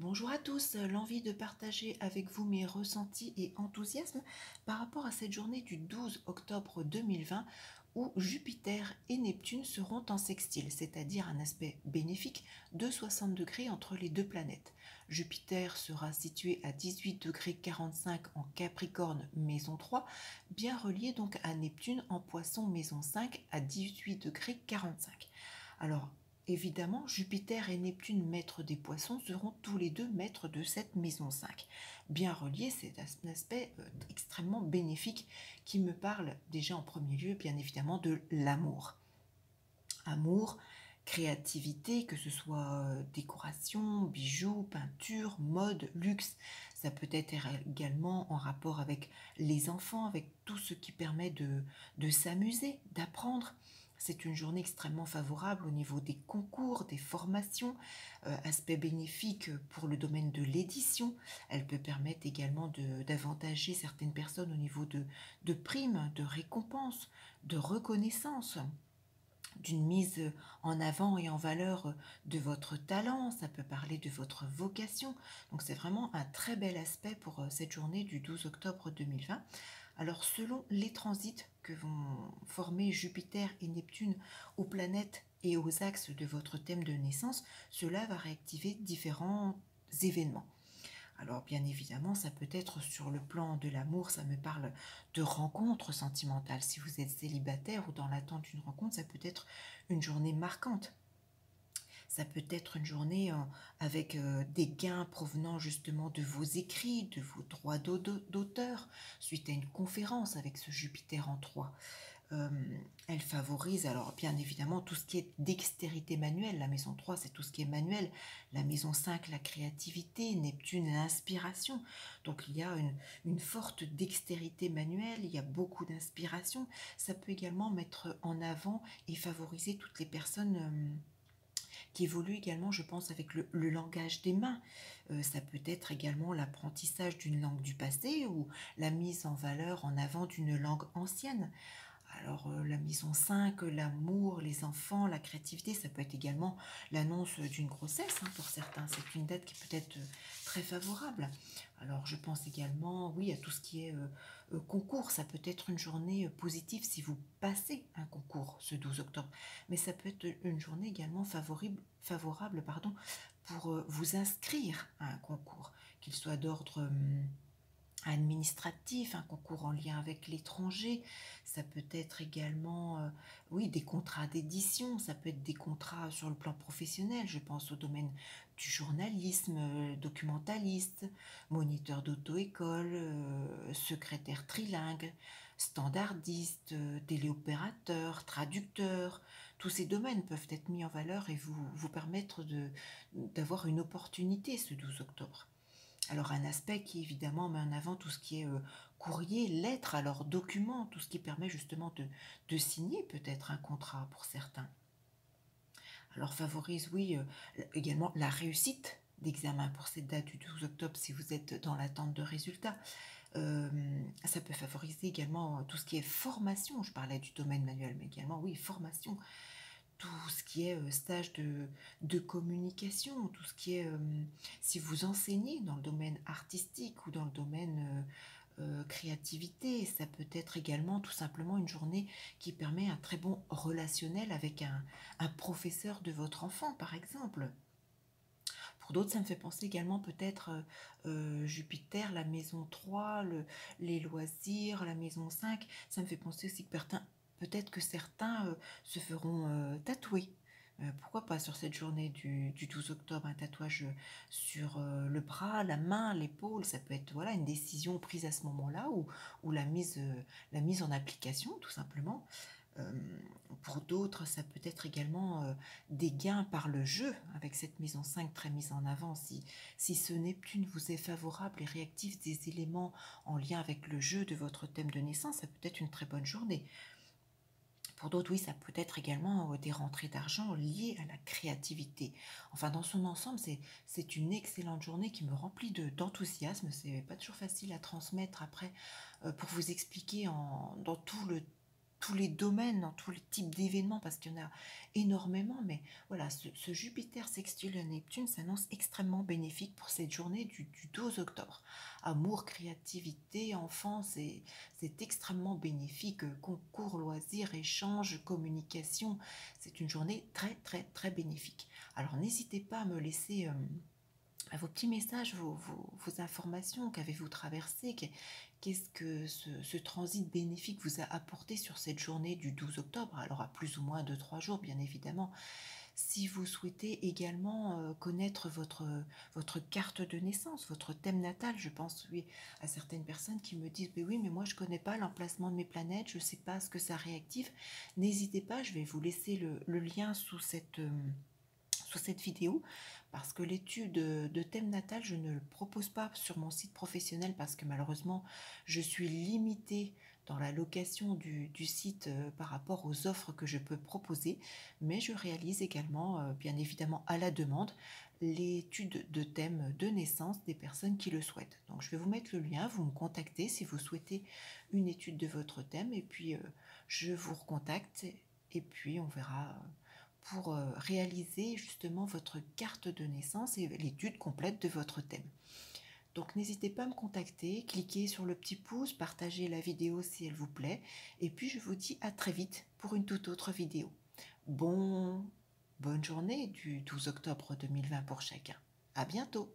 Bonjour à tous, l'envie de partager avec vous mes ressentis et enthousiasmes par rapport à cette journée du 12 octobre 2020 où Jupiter et Neptune seront en sextile, c'est-à-dire un aspect bénéfique de 60 degrés entre les deux planètes. Jupiter sera situé à 18 degrés 45 en Capricorne maison 3, bien relié donc à Neptune en Poisson maison 5 à 18 degrés 45. Alors, évidemment, Jupiter et Neptune, maîtres des poissons, seront tous les deux maîtres de cette maison 5. Bien relié, c'est un aspect extrêmement bénéfique qui me parle déjà en premier lieu, bien évidemment, de l'amour. Amour, créativité, que ce soit décoration, bijoux, peinture, mode, luxe. Ça peut être également en rapport avec les enfants, avec tout ce qui permet de s'amuser, d'apprendre. C'est une journée extrêmement favorable au niveau des concours, des formations, aspect bénéfique pour le domaine de l'édition. Elle peut permettre également d'avantager certaines personnes au niveau de primes, de récompenses, de reconnaissance, d'une mise en avant et en valeur de votre talent, ça peut parler de votre vocation. Donc c'est vraiment un très bel aspect pour cette journée du 12 octobre 2020. Alors selon les transits que vont former Jupiter et Neptune aux planètes et aux axes de votre thème de naissance, cela va réactiver différents événements. Alors bien évidemment, ça peut être sur le plan de l'amour, ça me parle de rencontres sentimentales. Si vous êtes célibataire ou dans l'attente d'une rencontre, ça peut être une journée marquante. Ça peut être une journée avec des gains provenant justement de vos écrits, de vos droits d'auteur, suite à une conférence avec ce Jupiter en 3. Euh, Elle favorise alors bien évidemment tout ce qui est dextérité manuelle. La maison 3, c'est tout ce qui est manuel. La maison 5, la créativité. Neptune, l'inspiration. Donc il y a une forte dextérité manuelle, il y a beaucoup d'inspiration. Ça peut également mettre en avant et favoriser toutes les personnes qui évolue également, je pense, avec le langage des mains. Ça peut être également l'apprentissage d'une langue du passé ou la mise en valeur, en avant d'une langue ancienne. Alors la maison 5, l'amour, les enfants, la créativité, ça peut être également l'annonce d'une grossesse pour certains. C'est une date qui peut être très favorable. Alors je pense également, oui, à tout ce qui est concours. Ça peut être une journée positive si vous passez un concours ce 12 octobre. Mais ça peut être une journée également favorable pour vous inscrire à un concours, qu'il soit d'ordre administratif, un concours en lien avec l'étranger. Ça peut être également, oui, des contrats d'édition, ça peut être des contrats sur le plan professionnel. Je pense au domaine du journalisme, documentaliste, moniteur d'auto-école, secrétaire trilingue, standardiste, téléopérateur, traducteur. Tous ces domaines peuvent être mis en valeur et vous permettre d'avoir une opportunité ce 12 octobre. Alors un aspect qui évidemment met en avant tout ce qui est courrier, lettres, alors documents, tout ce qui permet justement de signer peut-être un contrat pour certains. Alors favorise, oui, également la réussite d'examen pour cette date du 12 octobre si vous êtes dans l'attente de résultats. Euh, Ça peut favoriser également tout ce qui est formation. Je parlais du domaine manuel, mais également, oui, formation. Tout ce qui est stage de communication, tout ce qui est, si vous enseignez dans le domaine artistique ou dans le domaine créativité, ça peut être également tout simplement une journée qui permet un très bon relationnel avec un professeur de votre enfant, par exemple. Pour d'autres, ça me fait penser également peut-être Jupiter, la maison 3, les loisirs, la maison 5. Ça me fait penser aussi que peut-être que certains se feront tatouer. Pourquoi pas sur cette journée du 12 octobre, un tatouage sur le bras, la main, l'épaule. Ça peut être voilà, une décision prise à ce moment-là ou la mise en application tout simplement. Euh, pour d'autres, ça peut être également des gains par le jeu, avec cette maison 5 très mise en avant. Si ce Neptune vous est favorable et réactive des éléments en lien avec le jeu de votre thème de naissance, ça peut être une très bonne journée. Pour d'autres, oui, ça peut être également des rentrées d'argent liées à la créativité. Enfin, dans son ensemble, c'est une excellente journée qui me remplit d'enthousiasme. C'est pas toujours facile à transmettre après pour vous expliquer dans tout le tous les domaines, dans tous les types d'événements, parce qu'il y en a énormément, mais voilà, ce Jupiter sextile à Neptune s'annonce extrêmement bénéfique pour cette journée du 12 octobre. Amour, créativité, enfance, c'est extrêmement bénéfique. Concours, loisirs, échanges, communication, c'est une journée très très très bénéfique. Alors n'hésitez pas à me laisser à vos petits messages, vos informations, qu'avez-vous traversé, qu'est-ce que ce transit bénéfique vous a apporté sur cette journée du 12 octobre, alors à plus ou moins de 3 jours bien évidemment. Si vous souhaitez également connaître votre carte de naissance, votre thème natal, je pense oui, à certaines personnes qui me disent oui, mais moi je ne connais pas l'emplacement de mes planètes, je ne sais pas ce que ça réactive, n'hésitez pas, je vais vous laisser le lien sous cette vidéo parce que l'étude de thème natal, je ne le propose pas sur mon site professionnel parce que malheureusement, je suis limitée dans la location du site par rapport aux offres que je peux proposer, mais je réalise également, bien évidemment à la demande, l'étude de thème de naissance des personnes qui le souhaitent. Donc je vais vous mettre le lien, vous me contactez si vous souhaitez une étude de votre thème et puis je vous recontacte et puis on verra pour réaliser justement votre carte de naissance et l'étude complète de votre thème. Donc n'hésitez pas à me contacter, cliquez sur le petit pouce, partagez la vidéo si elle vous plaît, et puis je vous dis à très vite pour une toute autre vidéo. Bonne journée du 12 octobre 2020 pour chacun. À bientôt.